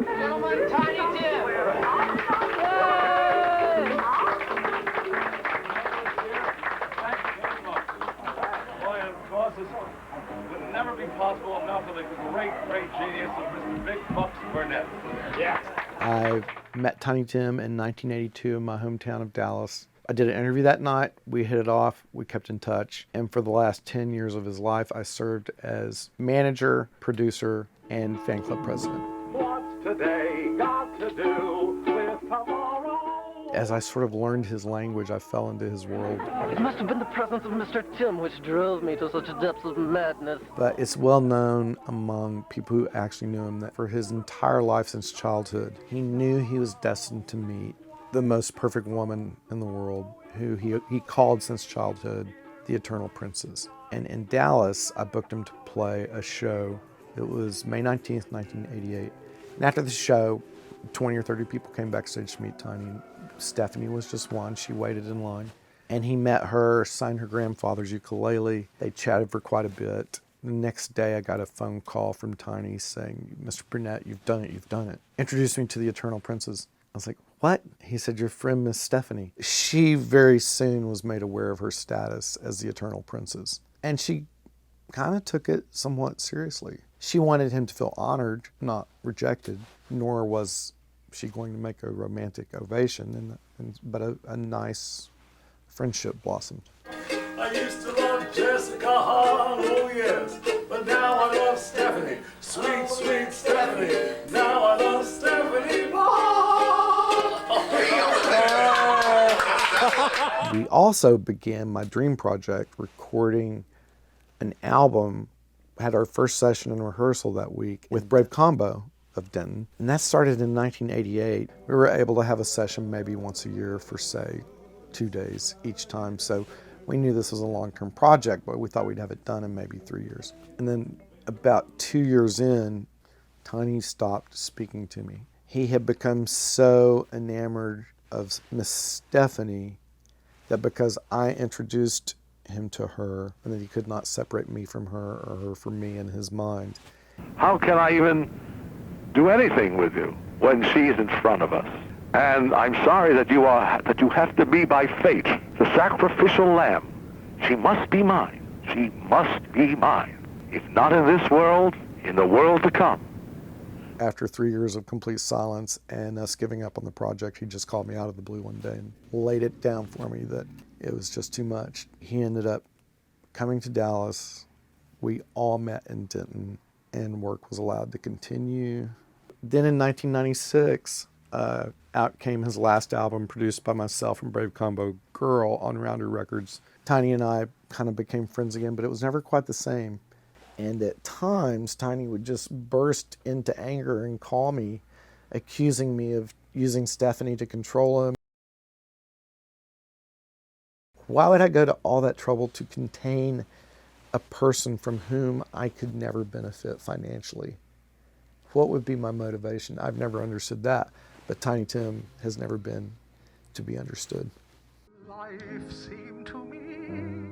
Gentlemen, Tiny Tim. Why, of course, it would never be possible enough for the great genius of Mr. Big Bucks Burnett. Yeah. I met Tiny Tim in 1982 in my hometown of Dallas. I did an interview that night. We hit it off. We kept in touch. And for the last 10 years of his life, I served as manager, producer, and fan club president. What's today got to do with tomorrow? As I sort of learned his language, I fell into his world. It must have been the presence of Mr. Tim which drove me to such depths of madness. But it's well known among people who actually knew him that for his entire life since childhood, he knew he was destined to meet the most perfect woman in the world, who he called since childhood the Eternal Princess. And in Dallas, I booked him to play a show. It was May 19th, 1988. And after the show, 20 or 30 people came backstage to meet Tiny. Stephanie was just one. She waited in line. And he met her, signed her grandfather's ukulele. They chatted for quite a bit. The next day, I got a phone call from Tiny saying, "Mr. Burnett, you've done it, you've done it." Introduced me to the Eternal Princess. I was like, "What?" He said, "Your friend, Miss Stephanie." She very soon was made aware of her status as the Eternal Princess. And she kind of took it somewhat seriously. She wanted him to feel honored, not rejected, nor was she going to make a romantic ovation, but a nice friendship blossomed. I used to love Jessica Hahn, oh yes, but now I love Stephanie, sweet, sweet Stephanie. Now I love Stephanie more. We also began my dream project, recording an album. Had our first session in rehearsal that week with Brave Combo of Denton, and that started in 1988. We were able to have a session maybe once a year for, say, 2 days each time. So we knew this was a long-term project, but we thought we'd have it done in maybe 3 years. And then about 2 years in, Tiny stopped speaking to me. He had become so enamored of Miss Stephanie that because I introduced him to her, and that he could not separate me from her or her from me in his mind. How can I even do anything with you when she's in front of us? And I'm sorry that you have to be by fate the sacrificial lamb. She must be mine. She must be mine. If not in this world, in the world to come. After 3 years of complete silence and us giving up on the project, he just called me out of the blue one day and laid it down for me that it was just too much. He ended up coming to Dallas. We all met in Denton, and work was allowed to continue. Then in 1996, out came his last album, produced by myself and Brave Combo, Girl, on Rounder Records. Tiny and I kind of became friends again, but it was never quite the same. And at times, Tiny would just burst into anger and call me, accusing me of using Stephanie to control him. Why would I go to all that trouble to contain a person from whom I could never benefit financially? What would be my motivation? I've never understood that, but Tiny Tim has never been to be understood. Life seemed to me